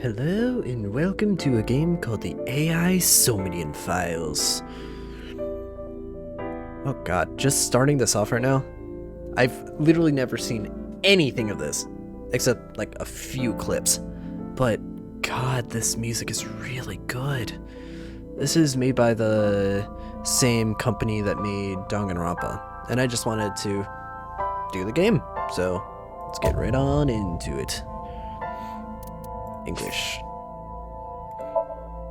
Hello and welcome to a game called the AI Somnium Files. Oh god, just starting this off right now. I've literally never seen anything of this, except like a few clips. But god, this music is really good. This is made by the same company that made Danganronpa, and I just wanted to do the game. So let's get right on into it. English.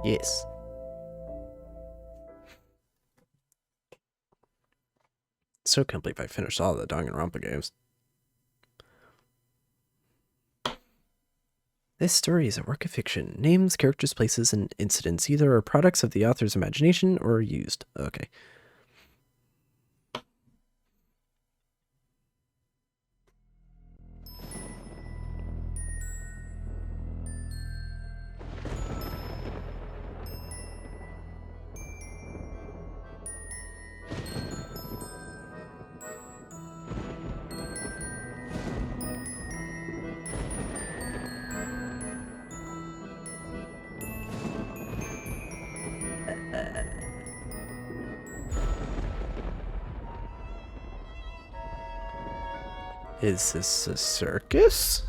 Yes. So can't believe I finished all the Danganronpa games. This story is a work of fiction. Names, characters, places, and incidents either are products of the author's imagination or are used. Okay. Is this a circus?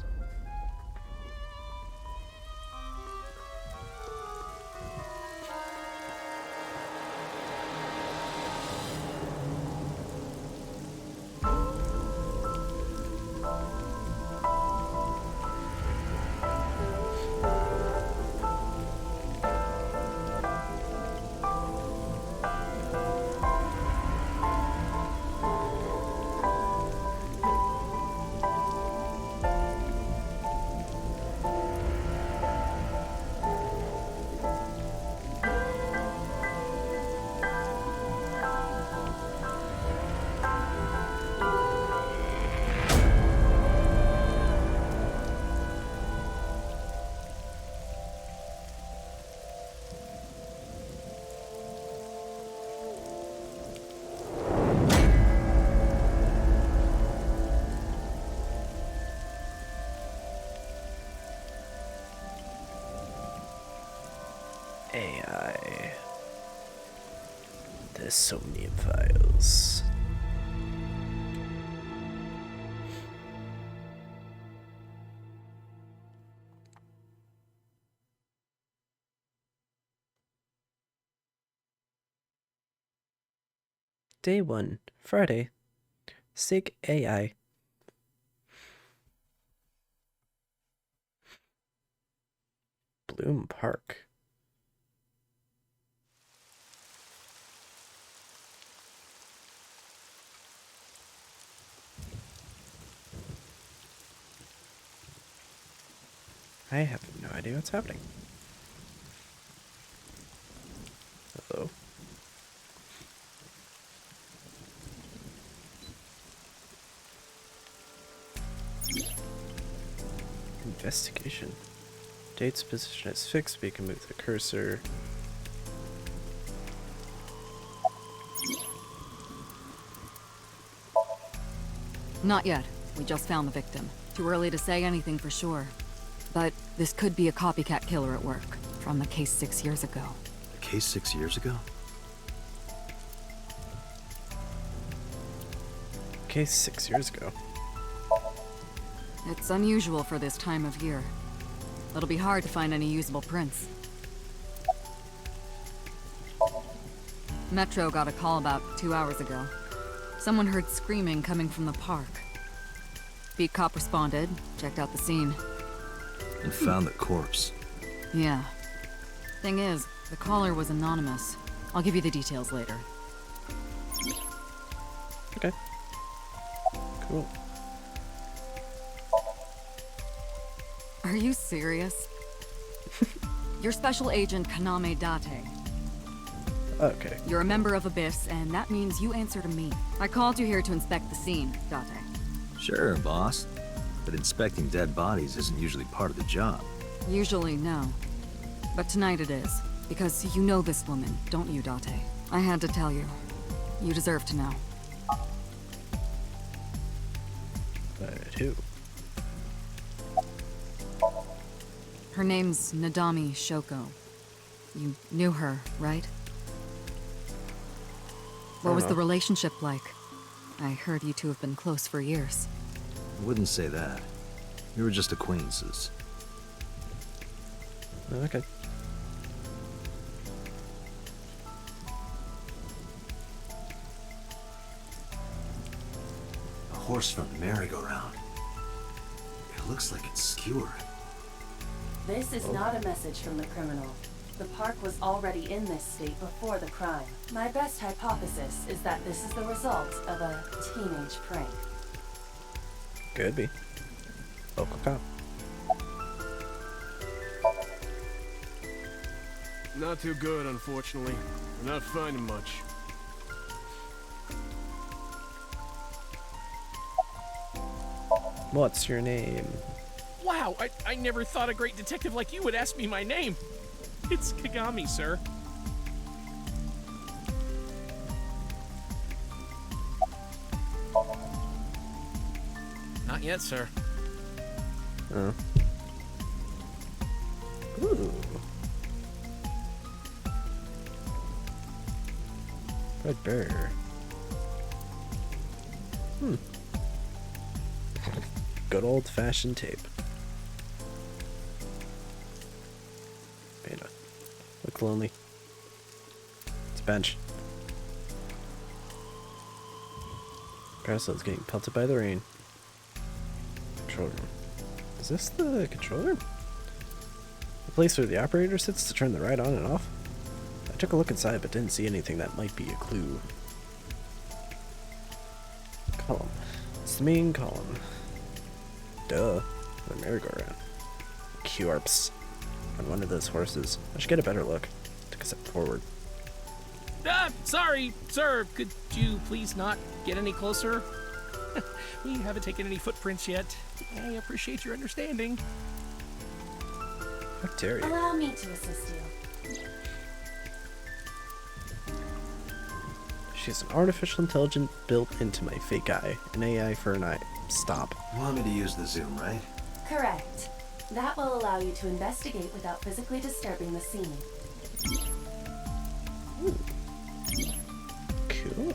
AI. The Somnium Files. Day 1, Friday. Sig AI. Bloom Park. I have no idea what's happening. Hello? Investigation. Date's position is fixed, but you can move the cursor. Not yet. We just found the victim. Too early to say anything for sure. But this could be a copycat killer at work, from the case 6 years ago. A case 6 years ago? Case 6 years ago. It's unusual for this time of year. It'll be hard to find any usable prints. Metro got a call about 2 hours ago. Someone heard screaming coming from the park. Beat cop responded, checked out the scene. And found the corpse. Yeah. Thing is, the caller was anonymous. I'll give you the details later. Okay. Cool. Are you serious? You're Special Agent Kaname Date. Okay. You're a member of Abyss, and that means you answer to me. I called you here to inspect the scene, Date. Sure, boss. But inspecting dead bodies isn't usually part of the job. Usually, no. But tonight it is. Because you know this woman, don't you, Date? I had to tell you. You deserve to know. But who? Her name's Nadami Shoko. You knew her, right? What was the relationship like? I heard you two have been close for years. I wouldn't say that. We were just acquaintances. Okay. A horse from the merry-go-round. It looks like it's skewered. This is not a message from the criminal. The park was already in this state before the crime. My best hypothesis is that this is the result of a teenage prank. Could be. Local cop. Not too good, unfortunately. We're not finding much. What's your name? Wow, I never thought a great detective like you would ask me my name. It's Kagami, sir. Not yet, sir. Oh. Ooh. Red bear. Good old-fashioned tape. Beta. Look lonely. It's a bench. Parasol's getting pelted by the rain. Control room. Is this the control room? The place where the operator sits to turn the ride on and off? I took a look inside but didn't see anything that might be a clue. Column. It's the main column. Duh. The merry-go-round. Qarps. On one of those horses. I should get a better look. Took a step forward. Sorry, sir. Could you please not get any closer? We haven't taken any footprints yet. I appreciate your understanding. How dare you? Allow me to assist you. She's an artificial intelligence built into my fake eye. An AI for an eye. Stop. You want me to use the zoom, right? Correct. That will allow you to investigate without physically disturbing the scene. Ooh. Cool.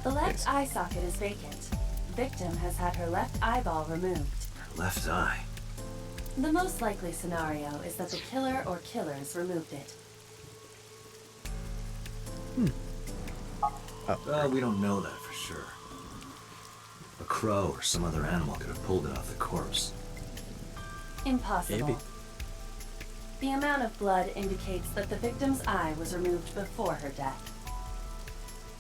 The left eye socket is vacant. Victim has had her left eyeball removed. Left eye. The most likely scenario is that the killer or killers removed it. Oh, We don't know that for sure. A crow or some other animal could have pulled it off the corpse. Impossible. Maybe. The amount of blood indicates that the victim's eye was removed before her death.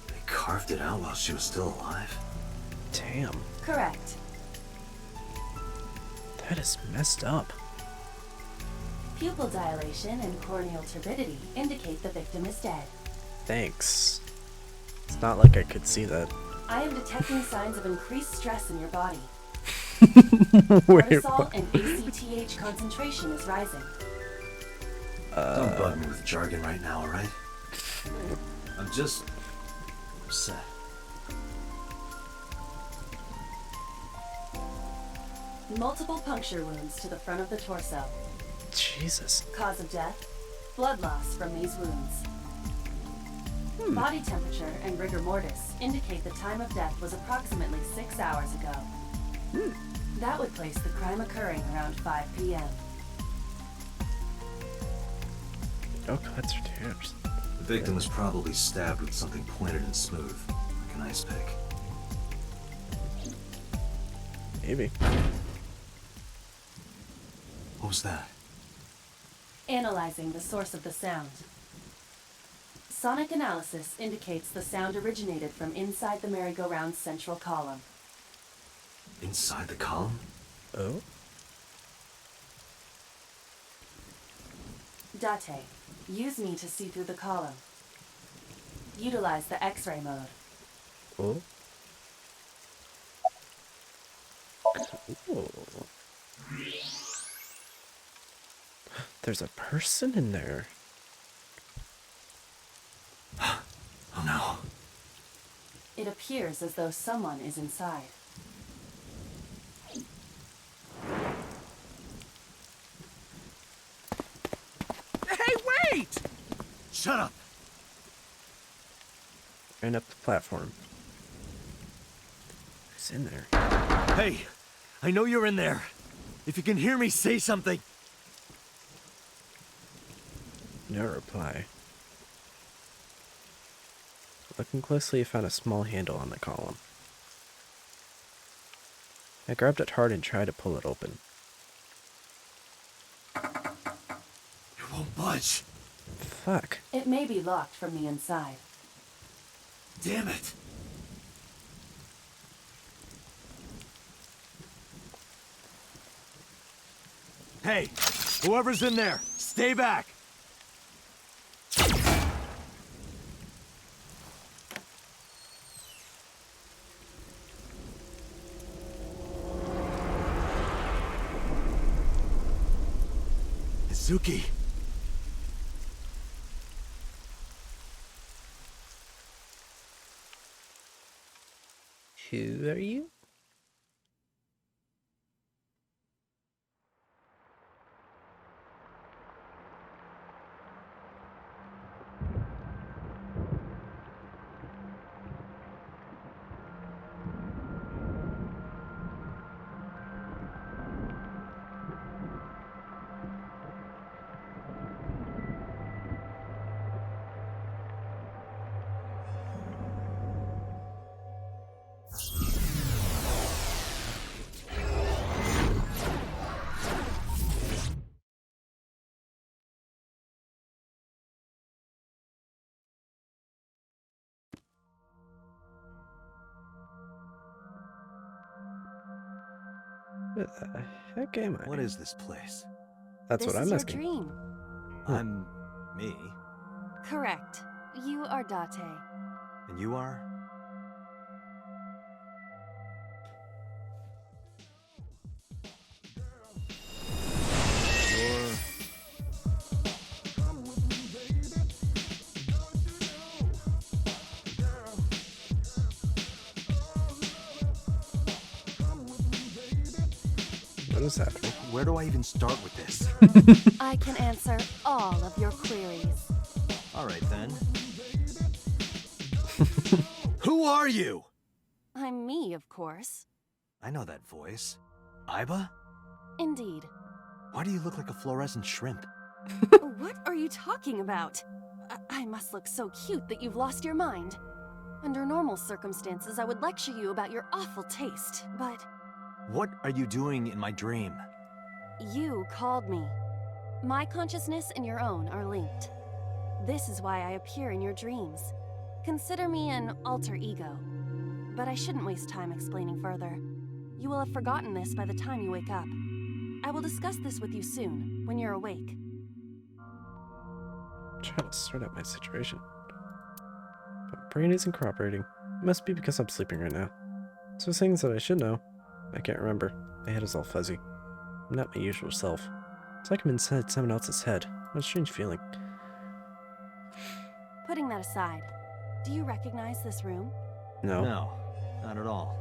They carved it out while she was still alive? damn. Correct. That is messed up. Pupil dilation and corneal turbidity indicate the victim is dead. Thanks. It's not like I could see that. I am detecting signs of increased stress in your body. Wait, Cortisol what? and ACTH concentration is rising. Don't bug me with jargon right now, alright? I'm just upset. Multiple puncture wounds to the front of the torso. Jesus. Cause of death, blood loss from these wounds. Body temperature and rigor mortis indicate the time of death was approximately 6 hours ago. That would place the crime occurring around 5 p.m. Oh, cuts or tears. The victim was probably stabbed with something pointed and smooth, like an ice pick. Maybe. What was that? Analyzing the source of the sound. Sonic analysis indicates the sound originated from inside the merry-go-round's central column. Inside the column? Oh? Date. Use me to see through the column. Utilize the X-ray mode. Oh? Cool. there's a person in there. Oh no. It appears as though someone is inside. Hey, wait! Shut up! Ran up the platform. Who's in there? Hey, I know you're in there. If you can hear me, say something. No reply. Looking closely, I found a small handle on the column. I grabbed it hard and tried to pull it open. It won't budge. Fuck. It may be locked from the inside. Damn it. Hey, whoever's in there, stay back. Izuki. Who are you? What the heck am I? What is this place? That's This what is I'm your asking. dream. I'm me, Correct. You are Date. and you are? You're... What is happening? Where do I even start with this? I can answer all of your queries. All right, then. Who are you? I'm me, of course. I know that voice. Aiba? Indeed. Why do you look like a fluorescent shrimp? What are you talking about? I must look so cute that you've lost your mind. Under normal circumstances, I would lecture you about your awful taste, but What are you doing in my dream? you called me. My consciousness and your own are linked. This is why I appear in your dreams. Consider me an alter ego. But I shouldn't waste time explaining further. You will have forgotten this by the time you wake up. I will discuss this with you soon, when you're awake. I'm trying to sort out my situation. My brain isn't cooperating. It must be because I'm sleeping right now. So things that I should know. I can't remember. My head is all fuzzy. I'm not my usual self. It's like I'm inside someone else's head. What a strange feeling. Putting that aside, do you recognize this room? No. No, not at all.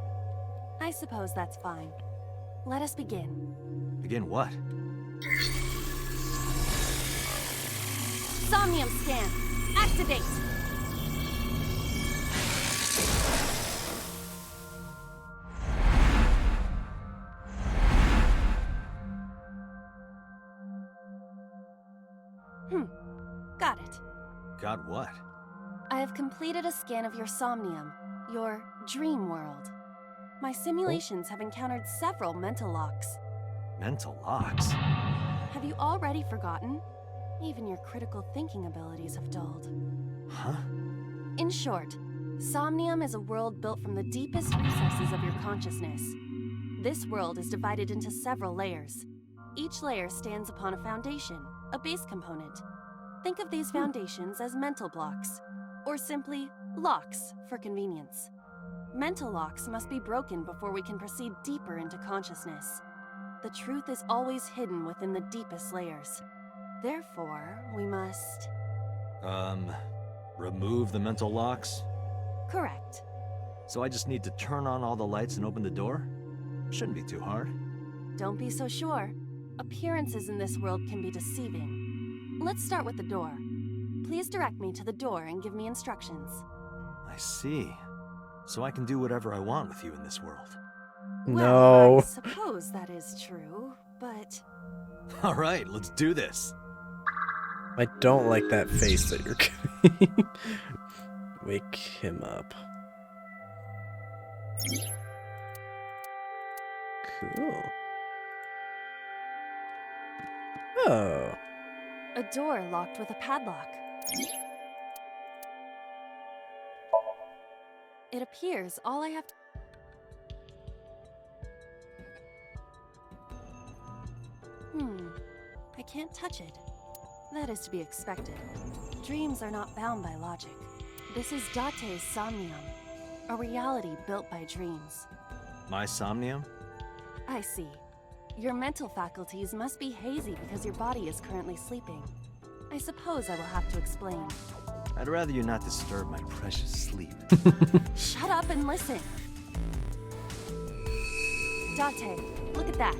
I suppose that's fine. Let us begin. Begin what? Somnium scan! Activate! Got it. Got what? I have completed a scan of your somnium, your dream world. My simulations have encountered several mental locks. Mental locks? Have you already forgotten? Even your critical thinking abilities have dulled. Huh? In short, Somnium is a world built from the deepest recesses of your consciousness. This world is divided into several layers. Each layer stands upon a foundation, a base component. Think of these foundations as mental blocks, or simply locks for convenience. Mental locks must be broken before we can proceed deeper into consciousness. The truth is always hidden within the deepest layers. Therefore, we must... Remove the mental locks? Correct. So I just need to turn on all the lights and open the door? Shouldn't be too hard. Don't be so sure. Appearances in this world can be deceiving. Let's start with the door. Please direct me to the door and give me instructions. I see. So I can do whatever I want with you in this world. Well, No. I suppose that is true, but... Alright, let's do this. I don't like that face that you're giving. Wake him up. Cool. Oh. A door locked with a padlock. It appears all I have... I can't touch it. That is to be expected. Dreams are not bound by logic. This is Date's Somnium, a reality built by dreams. My Somnium? I see. Your mental faculties must be hazy because your body is currently sleeping. I suppose I will have to explain. I'd rather you not disturb my precious sleep. Shut up and listen! Date, look at that.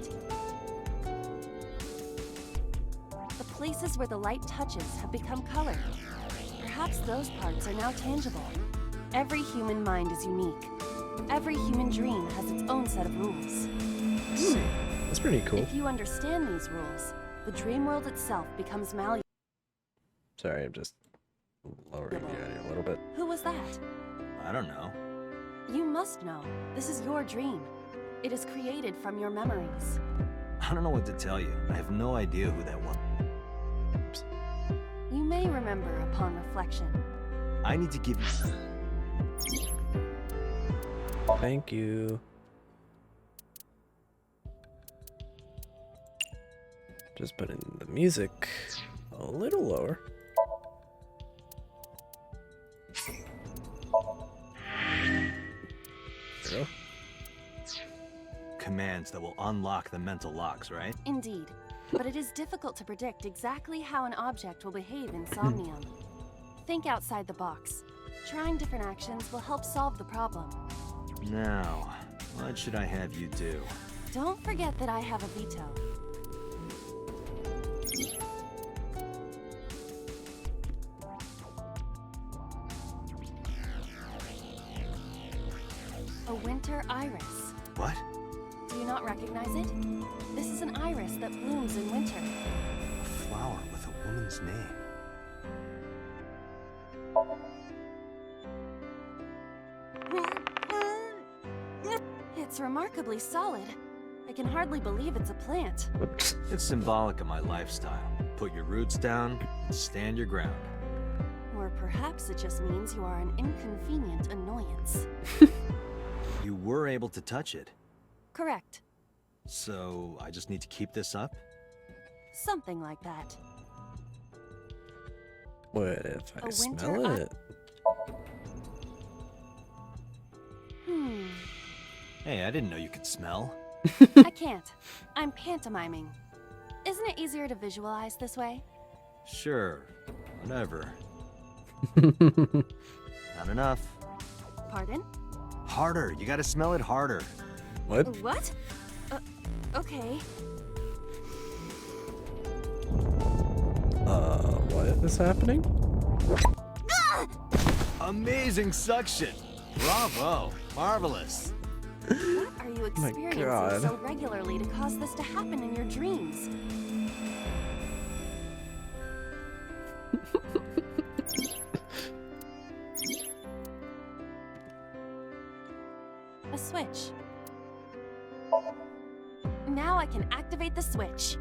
The places where the light touches have become colored. Perhaps those parts are now tangible. Every human mind is unique. Every human dream has its own set of rules. See. That's pretty cool. If you understand these rules, the dream world itself becomes malleable. Sorry, I'm just lowering you a little bit. Who was that? I don't know. You must know. This is your dream. It is created from your memories. I don't know what to tell you. I have no idea who that was. You may remember upon reflection. I need to give you... Thank you. Just putting the music a little lower. There we go. commands that will unlock the mental locks, right? Indeed. But it is difficult to predict exactly how an object will behave in Somnium. Think outside the box. Trying different actions will help solve the problem. Now, what should I have you do? Don't forget that I have a veto. A winter iris. What? Do you not recognize it? This is an iris that blooms in winter. A flower with a woman's name. It's remarkably solid. I can hardly believe it's a plant. It's symbolic of my lifestyle. Put your roots down and stand your ground. Or perhaps it just means you are an inconvenient annoyance. You were able to touch it. Correct. So, I just need to keep this up? Something like that. What if I A smell winter it? Hey, I didn't know you could smell. I can't. I'm pantomiming. Isn't it easier to visualize this way? Sure, whatever. Not enough. Pardon? Harder, you gotta smell it harder. What? What? Okay. What is happening? Amazing suction! Bravo! Marvelous! What are you My experiencing God. so regularly to cause this to happen in your dreams? A switch. Now I can activate the switch.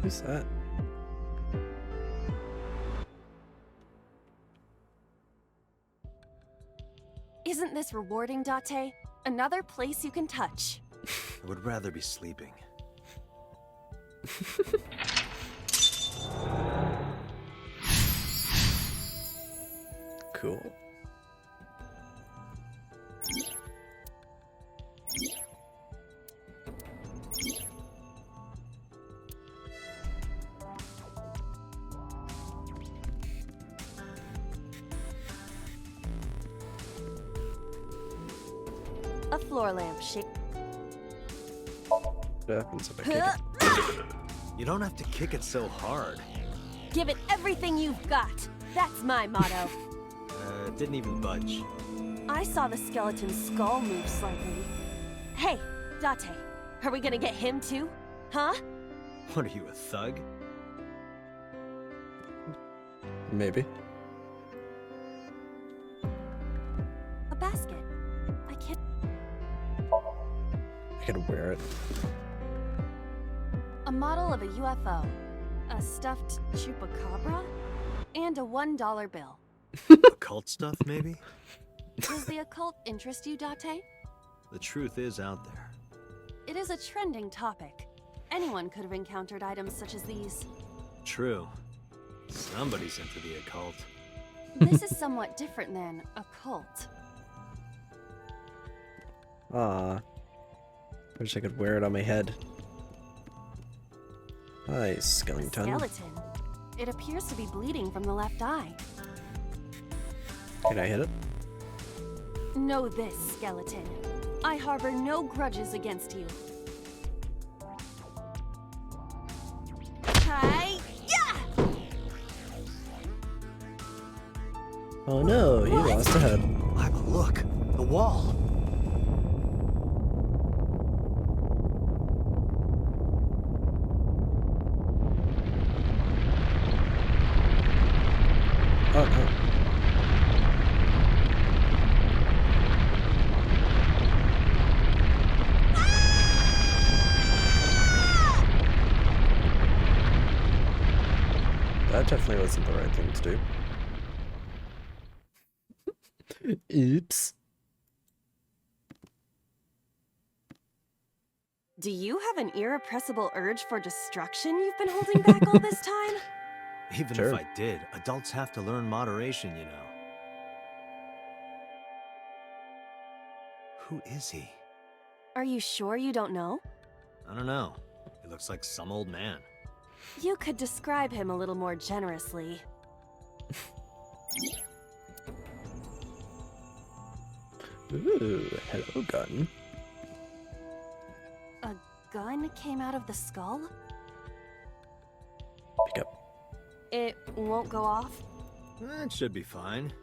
Who's that? Isn't this rewarding, Date? Another place you can touch. I would rather be sleeping. Cool. A floor lamp shape. What happens if I kick it? You don't have to kick it so hard. Give it everything you've got. That's my motto. It didn't even budge. I saw the skeleton's skull move slightly. Hey, Date, are we gonna get him too? Huh? What are you, a thug? Maybe. A basket. I can't. I gotta wear it. A model of a UFO, a stuffed chupacabra, and a $1 bill. Occult stuff, maybe? Does the occult interest you, Date? The truth is out there. It is a trending topic. Anyone could have encountered items such as these. True. Somebody's into the occult. This is somewhat different than a cult. Ah. Wish I could wear it on my head. Hi, skeleton. Skeleton. It appears to be bleeding from the left eye. Can I hit it? Know this, skeleton. I harbor no grudges against you. Hi-ya! Oh no, he lost a head. Lila, look! The wall! Oh no. That definitely wasn't the right thing to do. Oops. Do you have an irrepressible urge for destruction you've been holding back all this time? Even Sure. if I did, adults have to learn moderation, you know. Who is he? Are you sure you don't know? I don't know. He looks like some old man. You could describe him a little more generously. Ooh, hello gun. A gun came out of the skull? Pick up. It won't go off? That should be fine.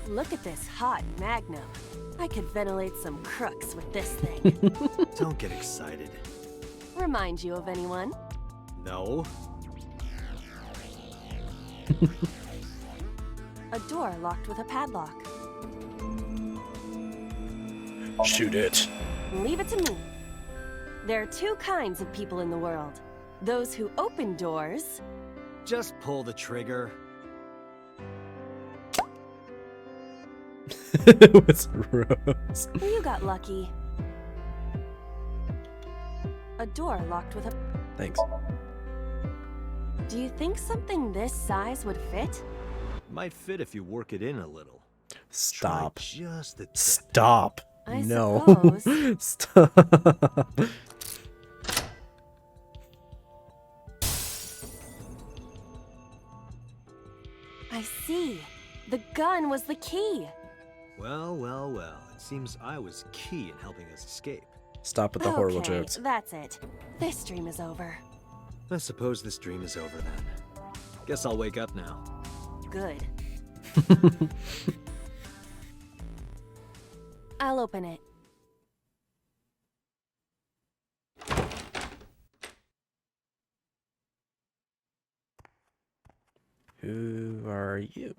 Look at this hot magnum. I could ventilate some crooks with this thing. Don't get excited. Remind you of anyone? No. A door locked with a padlock. Shoot it. Leave it to me. There are two kinds of people in the world. Those who open doors. Just pull the trigger. It was Rose. You got lucky. A door locked with a... Thanks. Do you think something this size would fit? Might fit if you work it in a little. Stop. Try just the tip. Stop. I No. suppose. Stop. I see. The gun was the key. Well, well, well. It seems I was key in helping us escape. Stop with the horrible Okay, jokes. that's it. This dream is over. I suppose this dream is over then. Guess I'll wake up now. Good. I'll open it. Who are you?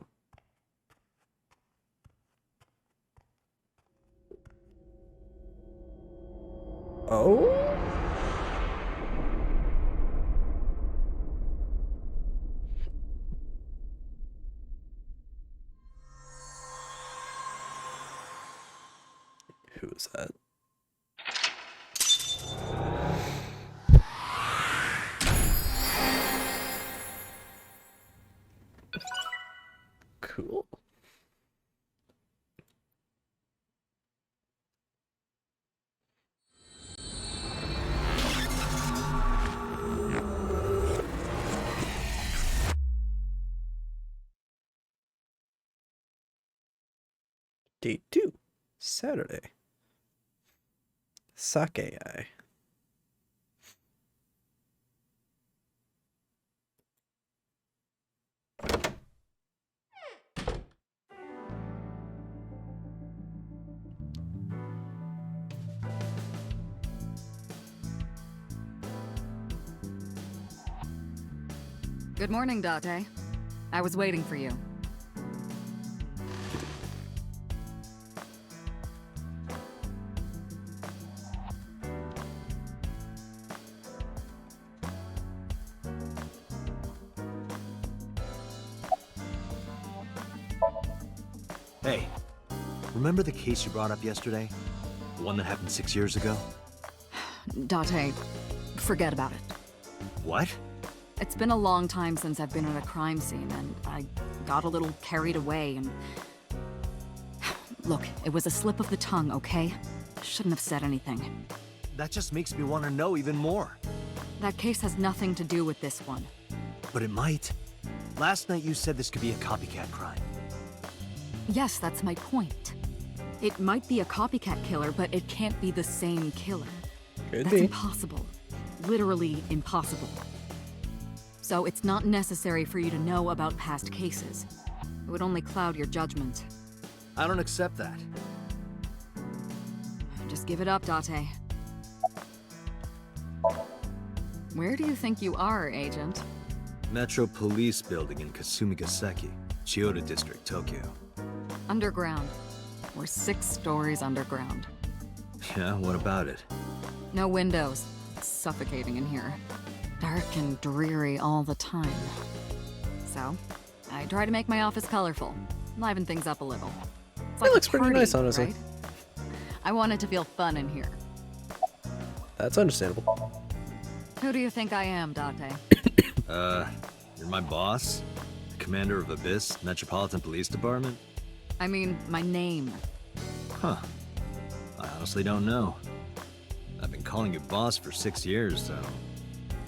Oh? Who is that? Cool. Day 2, Saturday. Sake Eye. Good morning, Date. I was waiting for you. Hey, remember the case you brought up yesterday? The one that happened 6 years ago? Date, forget about it. What? It's been a long time since I've been at a crime scene, and I got a little carried away and... Look, it was a slip of the tongue, okay? Shouldn't have said anything. That just makes me want to know even more. That case has nothing to do with this one. But it might. Last night you said this could be a copycat crime. Yes, that's my point. It might be a copycat killer, but it can't be the same killer. Could That's be. impossible. Literally impossible. So it's not necessary for you to know about past cases. It would only cloud your judgment. I don't accept that. Just give it up, Date. Where do you think you are, Agent? Metro Police Building in Kasumigaseki, Chiyoda District, Tokyo. Underground. We're 6 stories underground. Yeah, what about it? No windows. It's suffocating in here. Dark and dreary all the time. So, I try to make my office colorful, liven things up a little. It's like looks a pretty party, nice, honestly. right? I want it to feel fun in here. That's understandable. Who do you think I am, Date? You're my boss? The commander of Abyss Metropolitan Police Department? I mean, my name. Huh. I honestly don't know. I've been calling you boss for 6 years, so...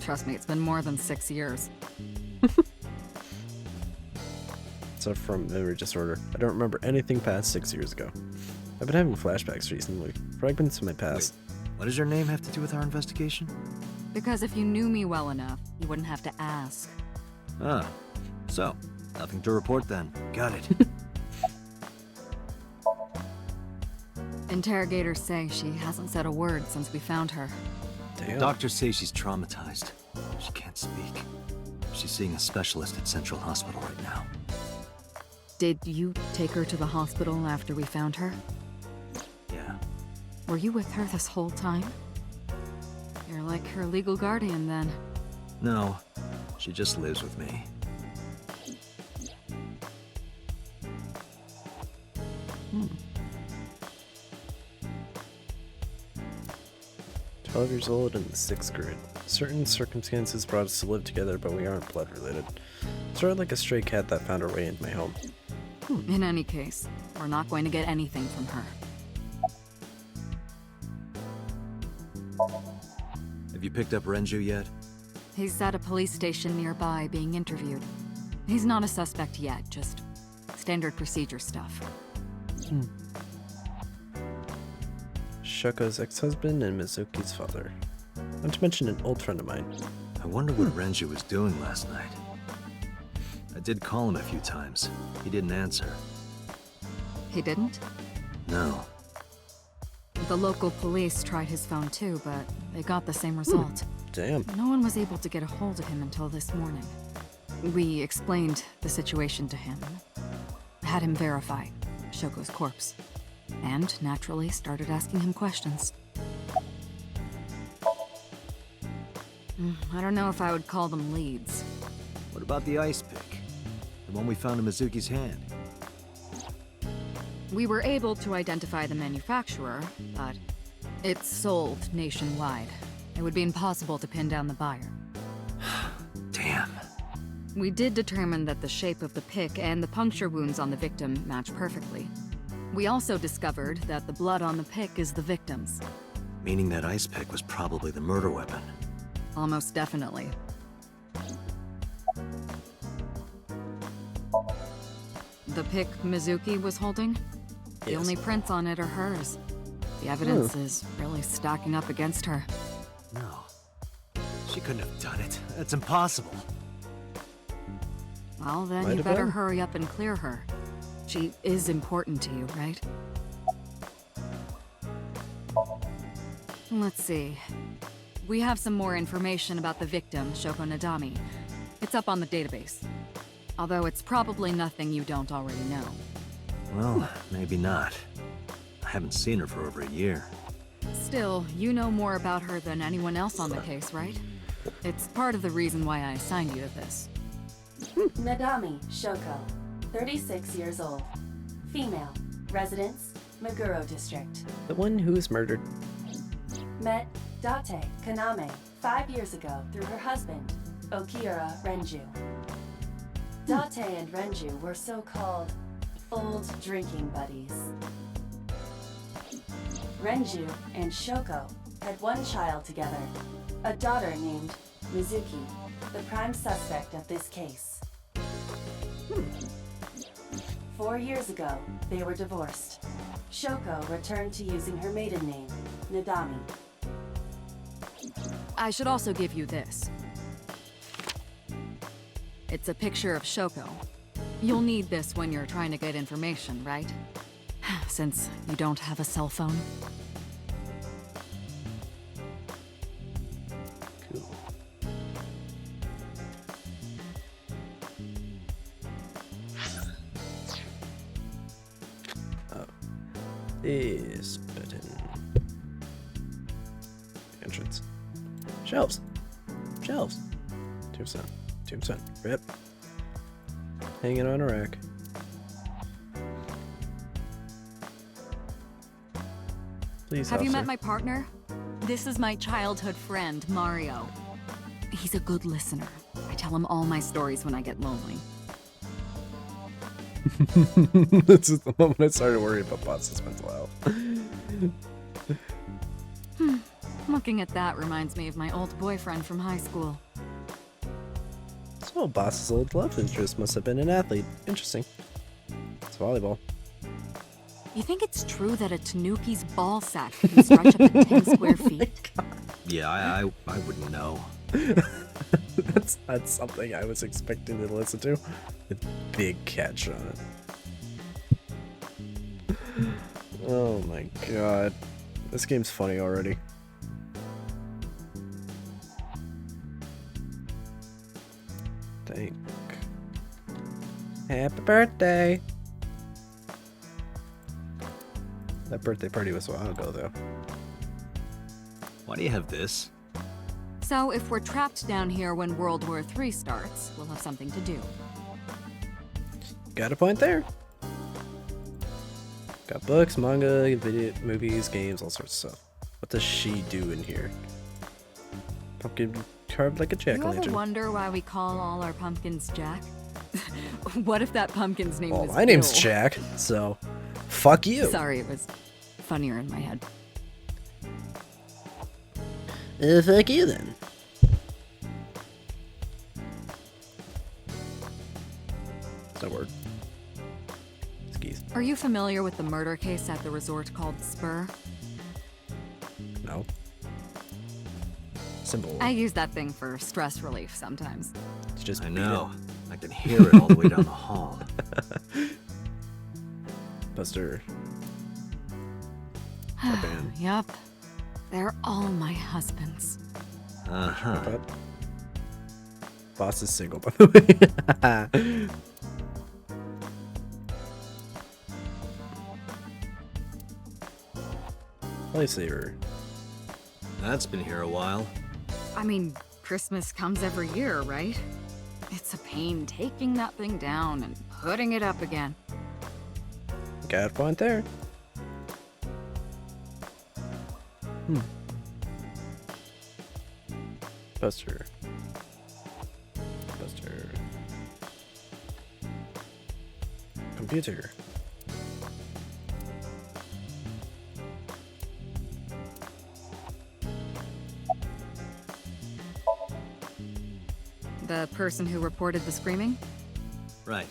Trust me, it's been more than 6 years. So from memory disorder, I don't remember anything past 6 years ago. I've been having flashbacks recently, fragments of my past. Wait, what does your name have to do with our investigation? Because if you knew me well enough, you wouldn't have to ask. Ah, so, nothing to report then. Got it. Interrogators say she hasn't said a word since we found her. Damn. Doctors say she's traumatized. She can't speak. She's seeing a specialist at Central Hospital right now. Did you take her to the hospital after we found her? Yeah. Were you with her this whole time? You're like her legal guardian then. No, she just lives with me. 12 years old in the 6th grade. Certain circumstances brought us to live together, but we aren't blood related. Sort of like a stray cat that found her way into my home. In any case, we're not going to get anything from her. Have you picked up Renju yet? He's at a police station nearby being interviewed. He's not a suspect yet, just standard procedure stuff. Shoko's ex-husband and Mizuki's father. Not to mention an old friend of mine. I wonder what Renju was doing last night. I did call him a few times. He didn't answer. He didn't? No. The local police tried his phone too, but they got the same result. Damn. No one was able to get a hold of him until this morning. We explained the situation to him. Had him verify Shoko's corpse. And, naturally, started asking him questions. I don't know if I would call them leads. What about the ice pick? The one we found in Mizuki's hand? We were able to identify the manufacturer, but it's sold nationwide. It would be impossible to pin down the buyer. Damn. We did determine that the shape of the pick and the puncture wounds on the victim match perfectly. We also discovered that the blood on the pick is the victim's. Meaning that ice pick was probably the murder weapon. Almost definitely. The pick Mizuki was holding? The Yes. only prints on it are hers. The evidence is really stacking up against her. No. She couldn't have done it. That's impossible. Well, then Might you have better been. hurry up and clear her. She is important to you, right? Let's see. We have some more information about the victim, Shoko Nadami. It's up on the database. Although it's probably nothing you don't already know. Well, maybe not. I haven't seen her for over a year. Still, you know more about her than anyone else on the case, right? It's part of the reason why I assigned you to this. Nadami Shoko, 36 years old. Female. Residence, Meguro District. The one who was murdered. Met Date Kaname 5 years ago through her husband, Okira Renju. Date and Renju were so-called old drinking buddies. Renju and Shoko had one child together, a daughter named Mizuki, the prime suspect of this case. 4 years ago, they were divorced. Shoko returned to using her maiden name, Nadami. I should also give you this. It's a picture of Shoko. You'll need this when you're trying to get information, right? Since you don't have a cell phone. Cool. Oh. This button. Entrance. Shelves. Shelves. 2%. 2%. Rip. Hanging on a rack. Please, Have you officer. met my partner? This is my childhood friend, Mario. He's a good listener. I tell him all my stories when I get lonely. This is the moment I started worrying about Boss's mental health. Looking at that reminds me of my old boyfriend from high school. So Boss's old love interest must have been an athlete. Interesting. It's volleyball. You think it's true that a tanuki's ball sack can stretch up to 10 square feet? Yeah, I wouldn't know. That's not something I was expecting to listen to. With big catch on it. Oh my god. This game's funny already. Thank. Happy birthday! That birthday party was a while ago, though. Why do you have this? So if we're trapped down here when World War III starts, we'll have something to do. Got a point there. Got books, manga, video, movies, games, all sorts of stuff. What does she do in here? Pumpkin carved like a You ever jack-o'-lantern. wonder why we call all our pumpkins Jack? What if that pumpkin's name Well, was my name's Bill? Jack, so fuck you. Sorry, it was funnier in my head. Fuck you then. That word. Skis. Are you familiar with the murder case at the resort called Spur? No. Symbol. I use that thing for stress relief sometimes. It's just I beat know. I can hear it all the way down the hall. it. Buster. That band. Yup. They're all my husbands. Uh-huh. But Boss is single, by the way. Lightsaber. That's been here a while. I mean, Christmas comes every year, right? It's a pain taking that thing down and putting it up again. Got a point there. Buster. Buster. Computer. The person who reported the screaming? Right.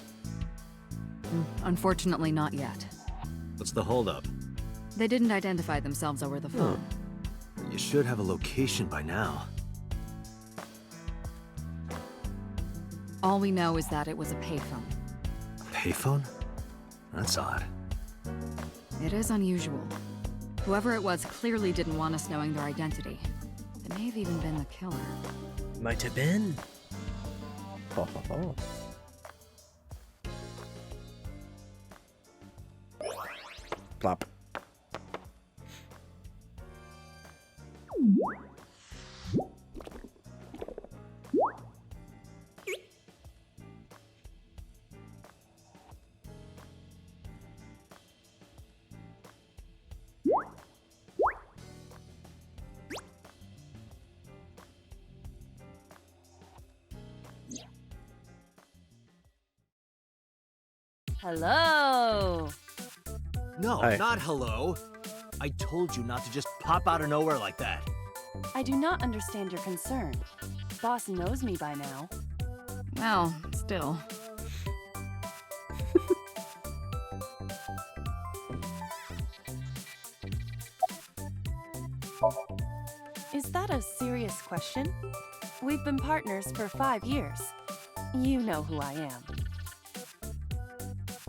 Unfortunately, not yet. What's the holdup? They didn't identify themselves over the phone. You should have a location by now. All we know is that it was a payphone. A payphone? That's odd. It is unusual. Whoever it was clearly didn't want us knowing their identity. It may have even been the killer. Might have been. Ho, ho, ho. Plop. Hello. No, Hi. not hello. I told you not to just pop out of nowhere like that. I do not understand your concern. Boss knows me by now. Well, still. Is that a serious question? We've been partners for 5 years. You know who I am.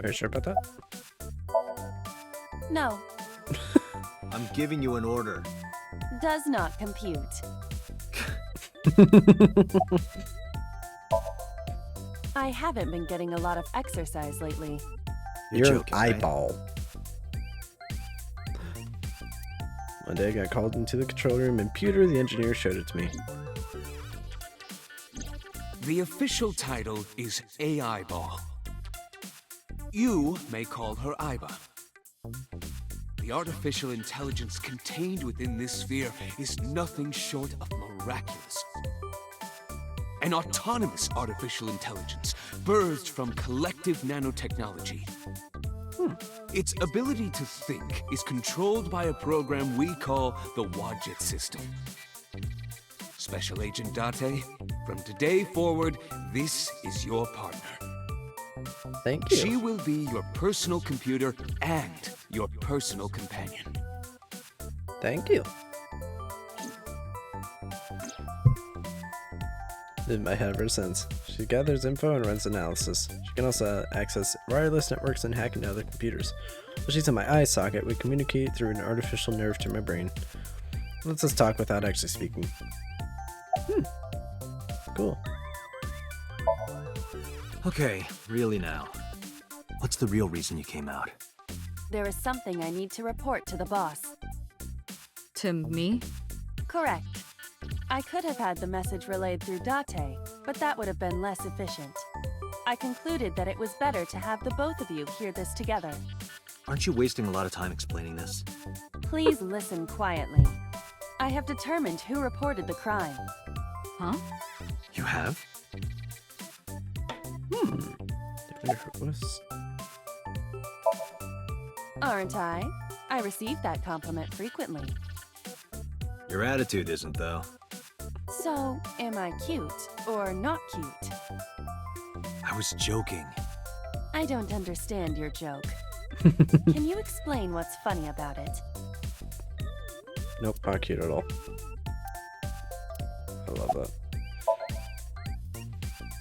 Are you sure about that? No, I'm giving you an order. does not compute. I haven't been getting a lot of exercise lately. You're joking, an right? eyeball. One day I got called into the control room and Pewter, the engineer, showed it to me. The official title is AI Ball. You may call her Iba. The artificial intelligence contained within this sphere is nothing short of miraculous. An autonomous artificial intelligence birthed from collective nanotechnology. Its ability to think is controlled by a program we call the Wadjet system. Special Agent Date, from today forward, this is your partner. Thank you. She will be your personal computer and your personal companion. Thank you. In my head ever since. She gathers info and runs analysis. She can also access wireless networks and hack into other computers. While she's in my eye socket, we communicate through an artificial nerve to my brain. Lets us talk without actually speaking. Cool. Okay, really now. What's the real reason you came out? There is something I need to report to the boss. To me? Correct. I could have had the message relayed through Date, but that would have been less efficient. I concluded that it was better to have the both of you hear this together. Aren't you wasting a lot of time explaining this? Please listen quietly. I have determined who reported the crime. Huh? You have? I wonder who it was. Aren't I? I receive that compliment frequently. Your attitude isn't, though. So, am I cute or not cute? I was joking. I don't understand your joke. Can you explain what's funny about it? Nope, not cute at all. I love that.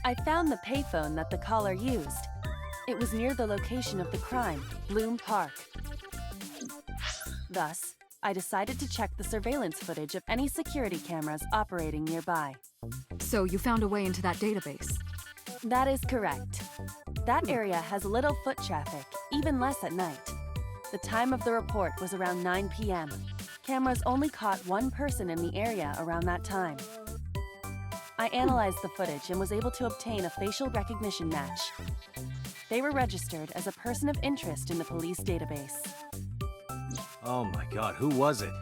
I found the payphone that the caller used. It was near the location of the crime, Bloom Park. Thus, I decided to check the surveillance footage of any security cameras operating nearby. So you found a way into that database? That is correct. That area has little foot traffic, even less at night. The time of the report was around 9 p.m. Cameras only caught one person in the area around that time. I analyzed the footage and was able to obtain a facial recognition match. They were registered as a person of interest in the police database. Oh my god, who was it?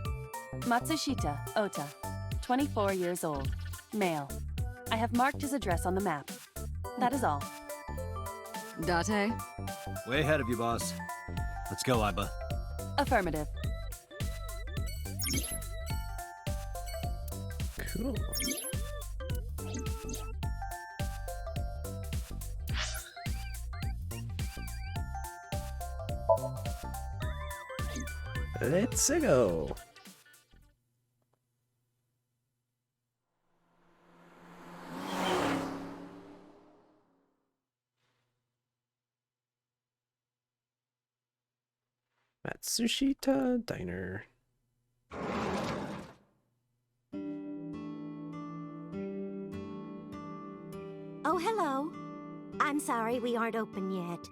Matsushita Ota, 24 years old, male. I have marked his address on the map. That is all. Date? Way ahead of you, boss. Let's go, Iba. Affirmative. Cool. Let's go. Matsushita Diner. Oh, hello. I'm sorry we aren't open yet.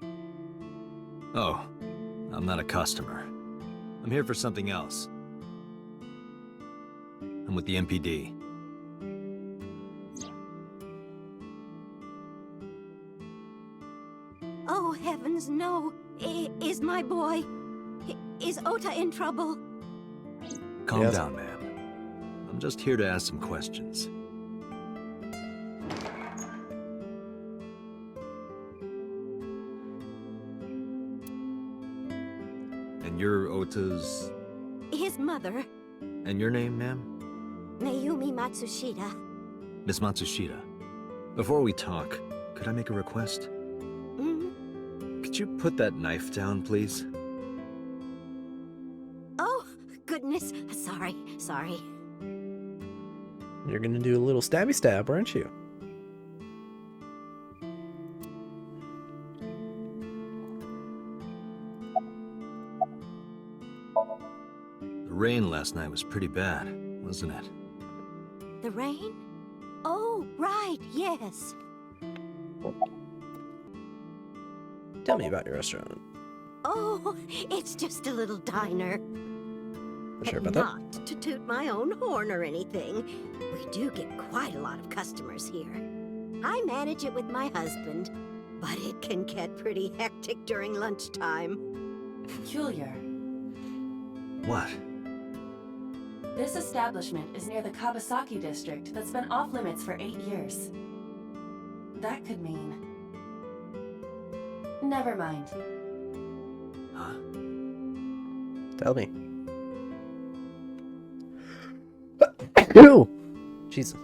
Oh, I'm not a customer. I'm here for something else. I'm with the MPD. Oh, heavens, no. Is my boy... Is Ota in trouble? Calm Yes. down, ma'am. I'm just here to ask some questions. And you're Ota's... His mother, And your name, ma'am? Mayumi Matsushita. Miss Matsushita. Before we talk, could I make a request? Could you put that knife down, please? Oh, goodness. Sorry. You're gonna do a little stabby stab, aren't you? The rain last night was pretty bad, wasn't it? The rain? Oh, right, yes. Tell me about your restaurant. Oh, it's just a little diner. Sure And about that? not to toot my own horn or anything. We do get quite a lot of customers here. I manage it with my husband, but it can get pretty hectic during lunchtime. Peculiar. What? This establishment is near the Kawasaki district that's been off limits for 8 years. That could mean... Never mind. Huh? Tell me. Ew! Jesus.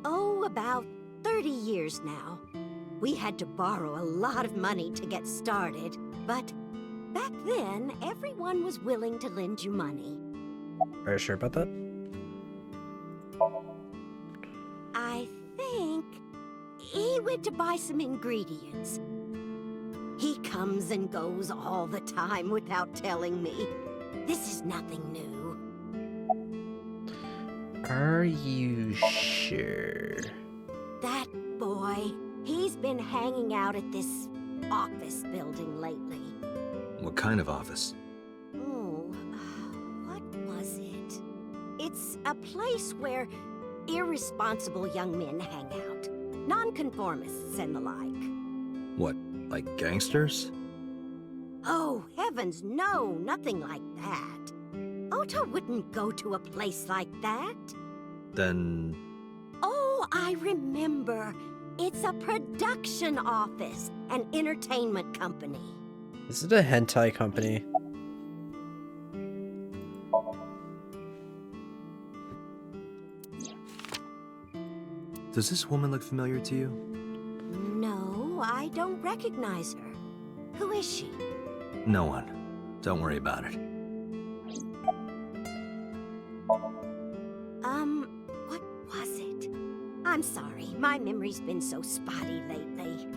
Oh, about 30 years now. We had to borrow a lot of money to get started, but back then, everyone was willing to lend you money. Are you sure about that? I think he went to buy some ingredients. He comes and goes all the time without telling me. This is nothing new. Are you sure? That boy, he's been hanging out at this office building lately. What kind of office? Oh, what was it? It's a place where irresponsible young men hang out. Nonconformists and the like. What, like gangsters? Oh, heavens, no, nothing like that. Ota wouldn't go to a place like that. Then... Oh, I remember. It's a production office, an entertainment company. Is it a hentai company? Does this woman look familiar to you? No, I don't recognize her. Who is she? No one. Don't worry about it. What was it? I'm sorry, my memory's been so spotty lately.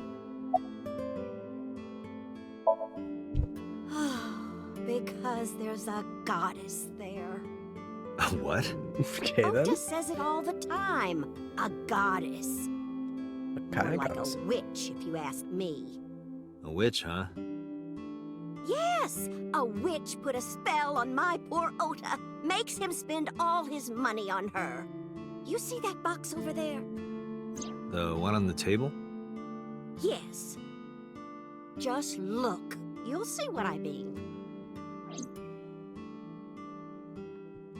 Because there's a goddess there. What? Okay then. Ota says it all the time. A goddess. What kind More of like goddess? a witch, if you ask me. A witch, huh? Yes, a witch put a spell on my poor Ota. Makes him spend all his money on her. You see that box over there? The one on the table? Yes. Just look. You'll see what I mean.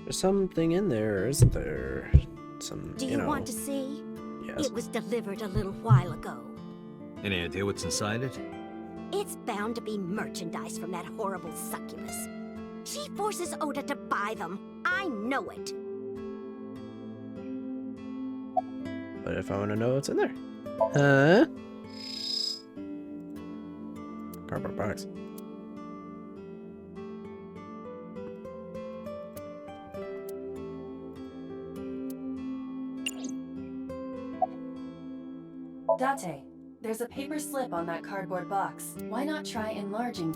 There's something in there, isn't there? Some, Do you want to see? Yes. It was delivered a little while ago. Any idea what's inside it? It's bound to be merchandise from that horrible succubus. She forces Ota to buy them. I know it. But if I want to know what's in there. Huh? Cardboard box. Date, there's a paper slip on that cardboard box. Why not try enlarging?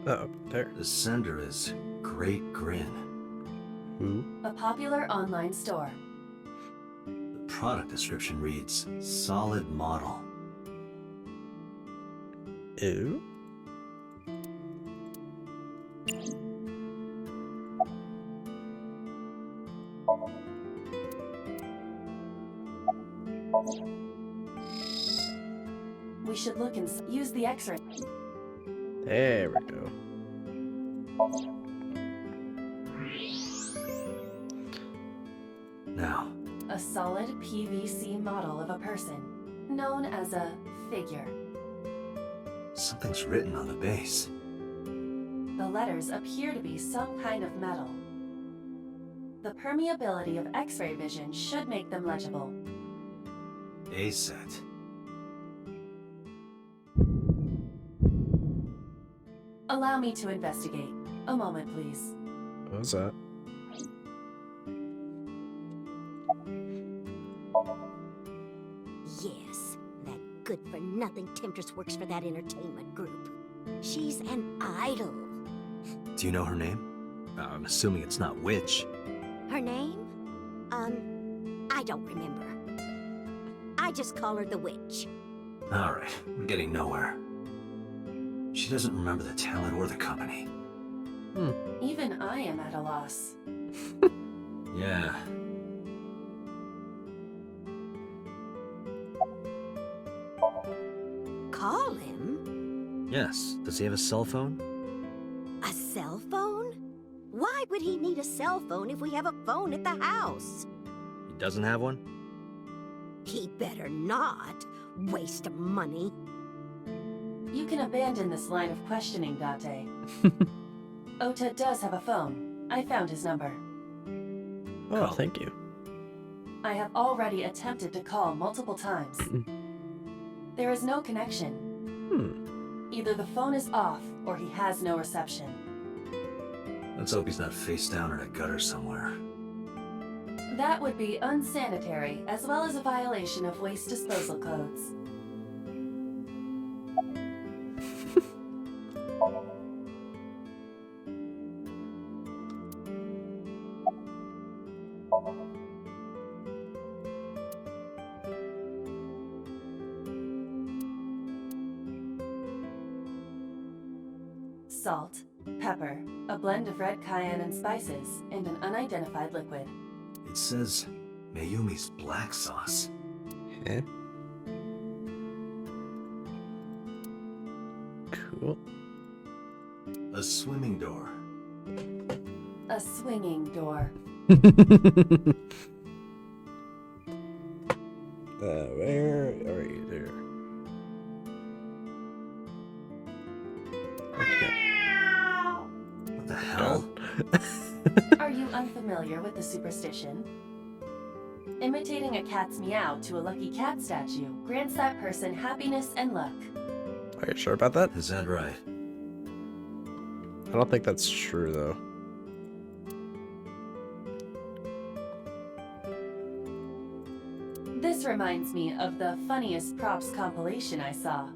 Oh, there. The sender is Great Grin. Who? A popular online store. The product description reads, solid model. Ew. We should look and use the X-ray. There we go. Now, A solid PVC model of a person, known as a figure. something's written on the base. The letters appear to be some kind of metal. The permeability of X-ray vision should make them legible. A set. Allow me to investigate. A moment, please. What was that? Yes, that good-for-nothing temptress works for that entertainment group. She's an idol. Do you know her name? I'm assuming it's not Witch. Her name? I don't remember. I just call her the Witch. Alright, we're getting nowhere. She doesn't remember the talent or the company. Even I am at a loss. Yeah. Call him? Yes. Does he have a cell phone? A cell phone? Why would he need a cell phone if we have a phone at the house? He doesn't have one? He better not. Waste of money. You can abandon this line of questioning, Date. Ota does have a phone. I found his number. Oh, thank you. I have already attempted to call multiple times. There is no connection. Either the phone is off, or he has no reception. Let's hope he's not face down in a gutter somewhere. That would be unsanitary, as well as a violation of waste disposal codes. Salt, pepper, a blend of red cayenne and spices, and an unidentified liquid. It says Mayumi's black sauce. Eh? Cool. A swimming door. A swinging door. Where are you there? What the hell? Are you unfamiliar with the superstition? Imitating a cat's meow to a lucky cat statue grants that person happiness and luck. Are you sure about that? Is that right? I don't think that's true, though. This reminds me of the funniest props compilation I saw.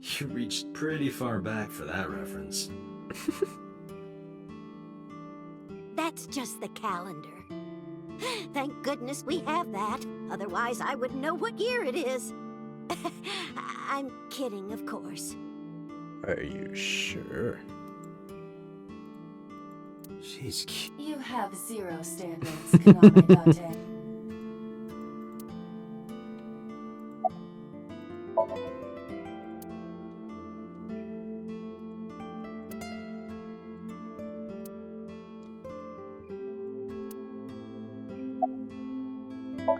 You reached pretty far back for that reference. That's just the calendar. Thank goodness we have that. Otherwise, I wouldn't know what year it is. I'm kidding, of course. Are you sure? She's cute. You have zero standards, Kaname Date.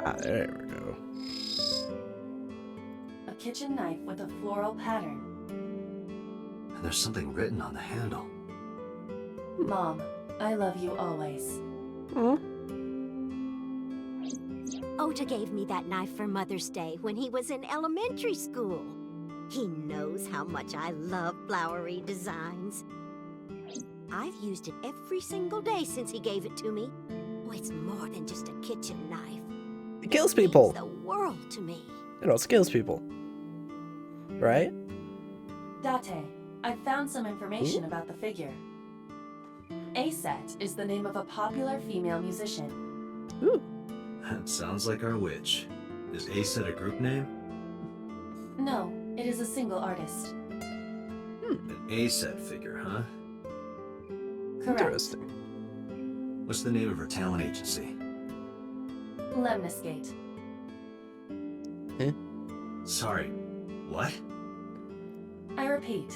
Ah, there we go. A kitchen knife with a floral pattern. And there's something written on the handle. Mom, I love you always. Ota gave me that knife for Mother's Day when he was in elementary school. He knows how much I love flowery designs. I've used it every single day since he gave it to me. it's more than just a kitchen knife. It kills It means people. the world to me. It also kills people. Right? Date, I found some information about the figure. Aset is the name of a popular female musician. Ooh. That sounds like our witch. Is Aset a group name? No, it is a single artist. An Aset figure, huh? Correct. Interesting. What's the name of her talent agency? Lemniscate. Sorry, what? I repeat,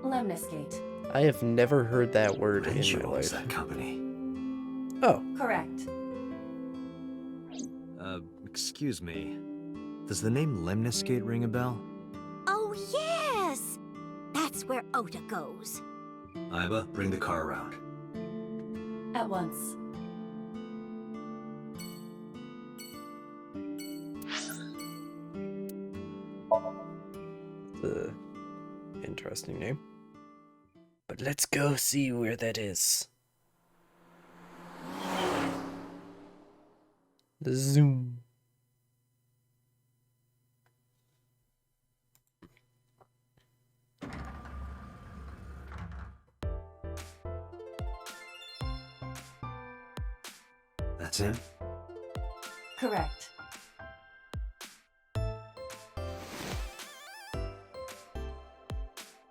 Lemniscate. I have never heard that word in Renju my owns life. that company. Oh, Correct. Excuse me. Does the name Lemniscate ring a bell? Oh, yes! That's where Ota goes. Iba, bring the car around. At once. the interesting name. But let's go see where that is. Zoom. That's him? Correct.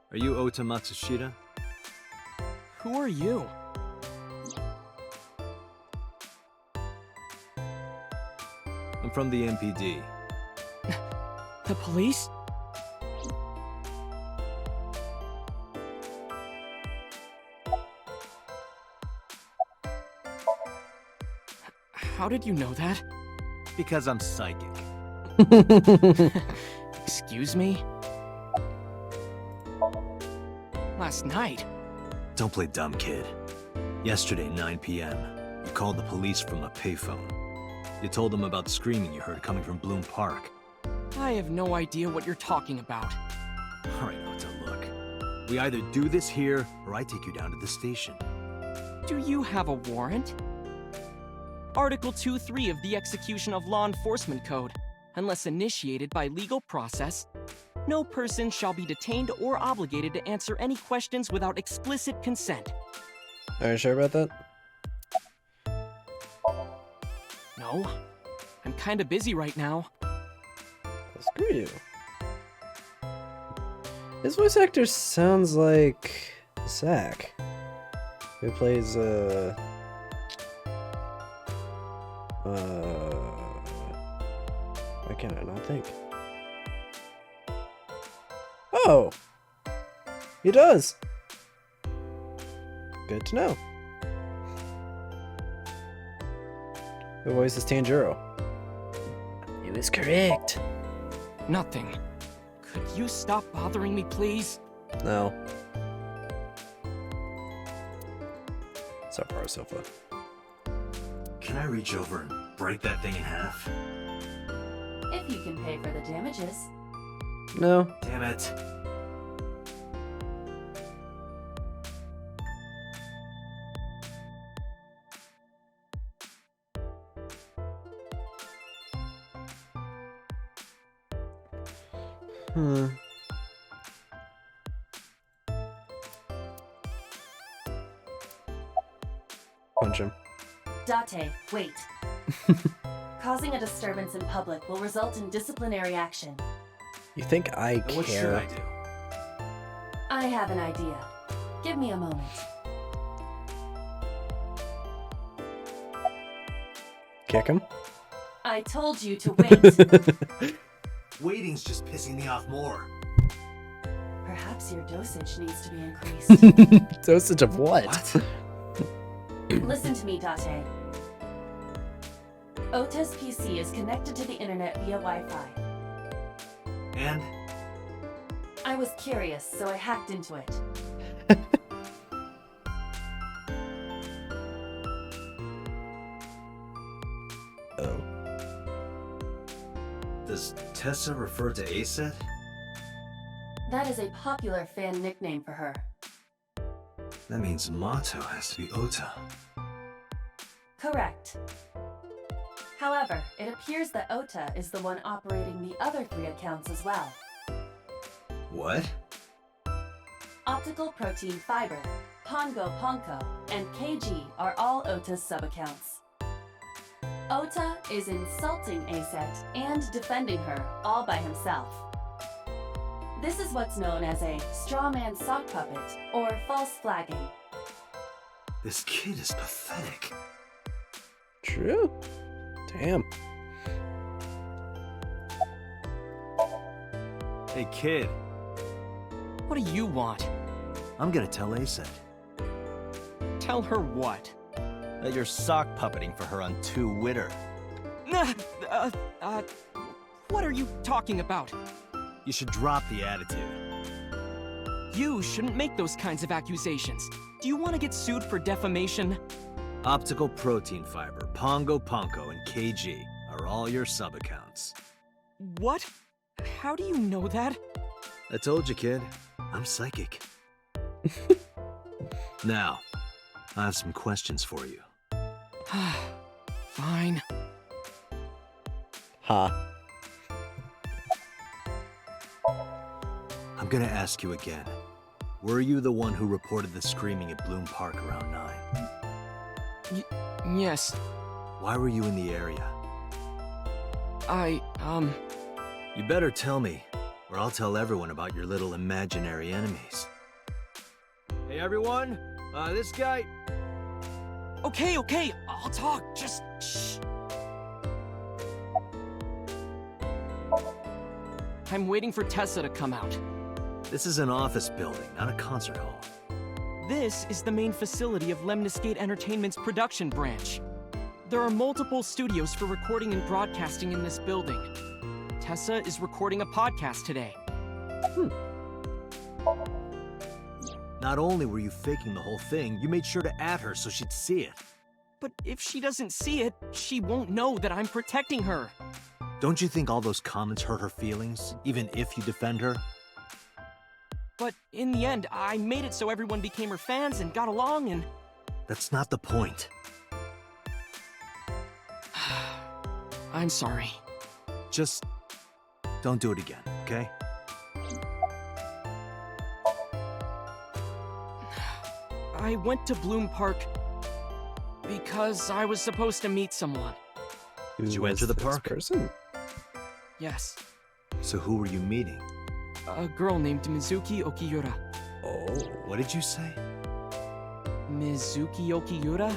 Are you Ota Matsushita? Who are you? I'm from the MPD. The police? How did you know that? Because I'm psychic. Excuse me? Last night? Don't play dumb, kid. Yesterday, 9 p.m., you called the police from a payphone. You told them about the screaming you heard coming from Bloom Park. I have no idea what you're talking about. All right, Ota, look. We either do this here, or I take you down to the station. Do you have a warrant? Article 2.3 of the Execution of Law Enforcement Code. Unless initiated by legal process, no person shall be detained or obligated to answer any questions without explicit consent. Are you sure about that? No, I'm kinda busy right now. Well, screw you. His voice actor sounds like Zach, who plays why can't I not think? Oh, he does. Good to know. Who voices Tanjiro? He was correct. Nothing. Could you stop bothering me, please? No. So far, so far. Can I reach over and break that thing in half? If you can pay for the damages. No. Damn it. Punch him. Date, wait. Causing a disturbance in public will result in disciplinary action. You think I And what should I care? do? I have an idea. Give me a moment. Kick him? I told you to wait. Waiting's just pissing me off more. Perhaps your dosage needs to be increased. Dosage of what? Listen to me, Date. Ota's PC is connected to the internet via Wi-Fi. And? I was curious, so I hacked into it. Oh. Does Tessa refer to Aset? That is a popular fan nickname for her. That means Mato has to be Ota. Correct. However, it appears that Ota is the one operating the other 3 accounts as well. What? Optical Protein Fiber, Pongo Ponko, and KG are all Ota's sub-accounts. Ota is insulting Aset and defending her all by himself. This is what's known as a straw man sock puppet or false flagging. This kid is pathetic. True. Damn. Hey, kid. What do you want? I'm gonna tell Aset Tell her what? that you're sock puppeting for her on Twitter. What are you talking about? You should drop the attitude. You shouldn't make those kinds of accusations. Do you want to get sued for defamation? Optical Protein Fiber, Pongo Ponko, and KG are all your sub-accounts. What? How do you know that? I told you, kid. I'm psychic. Now, I have some questions for you. Fine. Ha. I'm gonna ask you again. Were you the one who reported the screaming at Bloom Park around 9? Yes. Why were you in the area? You You better tell me, or I'll tell everyone about your little imaginary enemies. Hey everyone, this guy... Okay, I'll talk. Just shh. I'm waiting for Tessa to come out. This is an office building, not a concert hall. This is the main facility of Lemniscate Entertainment's production branch. There are multiple studios for recording and broadcasting in this building. Tessa is recording a podcast today. Not only were you faking the whole thing, you made sure to add her so she'd see it. But if she doesn't see it, she won't know that I'm protecting her. Don't you think all those comments hurt her feelings, even if you defend her? But in the end, I made it so everyone became her fans and got along and... That's not the point. I'm sorry. Just don't do it again, okay? I went to Bloom Park because I was supposed to meet someone. Did you enter the park? Person? Yes, So who were you meeting? a girl named Mizuki Okiura. Oh. What did you say? Mizuki Okiura?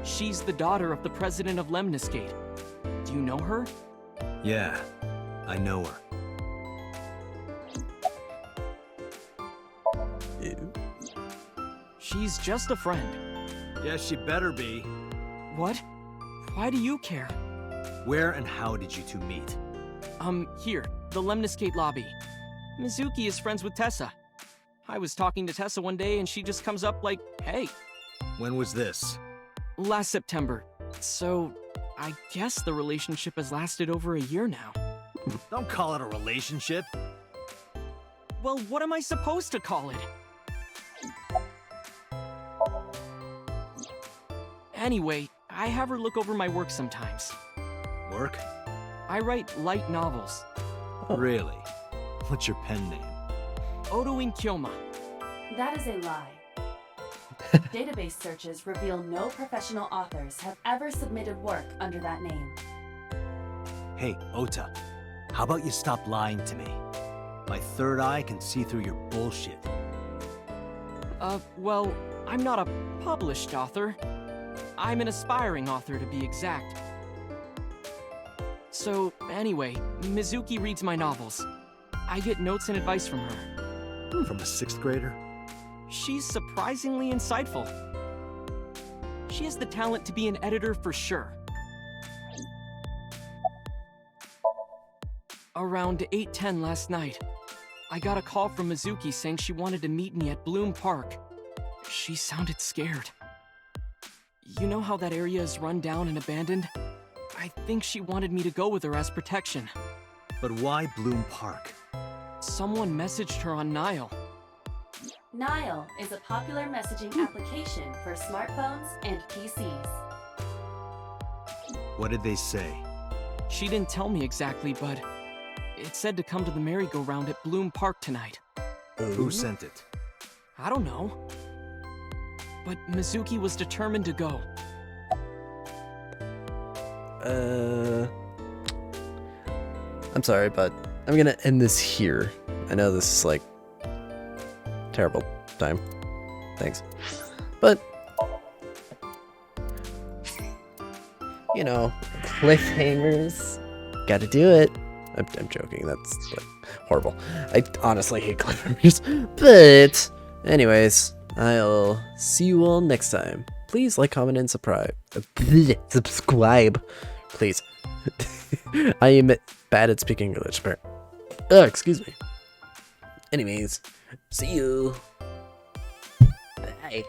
She's the daughter of the president of Lemniscate. Do you know her? Yeah, I know her. Ew. She's just a friend. Yes, she better be. What? Why do you care? Where and how did you two meet? Here, the Lemniscate lobby. Mizuki is friends with Tessa. I was talking to Tessa one day and she just comes up like, hey, When was this? last September. So, I guess the relationship has lasted over a year now. Don't call it a relationship. Well, what am I supposed to call it? Anyway, I have her look over my work sometimes. Work? I write light novels. Really? What's your pen name? Odoin Kyoma. That is a lie. Database searches reveal no professional authors have ever submitted work under that name. Hey, Ota. How about you stop lying to me? My third eye can see through your bullshit. Well, I'm not a published author. I'm an aspiring author, to be exact. So, anyway, Mizuki reads my novels. I get notes and advice from her. From a 6th grader? She's surprisingly insightful. She has the talent to be an editor for sure. Around 8:10 last night, I got a call from Mizuki saying she wanted to meet me at Bloom Park. She sounded scared. You know how that area is run down and abandoned? I think she wanted me to go with her as protection. But why Bloom Park? Someone messaged her on Nile. Nile is a popular messaging application for smartphones and PCs. What did they say? She didn't tell me exactly, but it said to come to the merry-go-round at Bloom Park tonight. Who sent it? I don't know. But Mizuki was determined to go. I'm sorry, but I'm gonna end this here. I know this is like terrible time. Thanks. But you know, cliffhangers. Gotta do it. I'm joking. That's like horrible. I honestly hate cliffhangers. But anyways, I'll see you all next time. Please like, comment, and subscribe. Subscribe, please. I am bad at speaking English. Excuse me. Anyways, see you. Bye.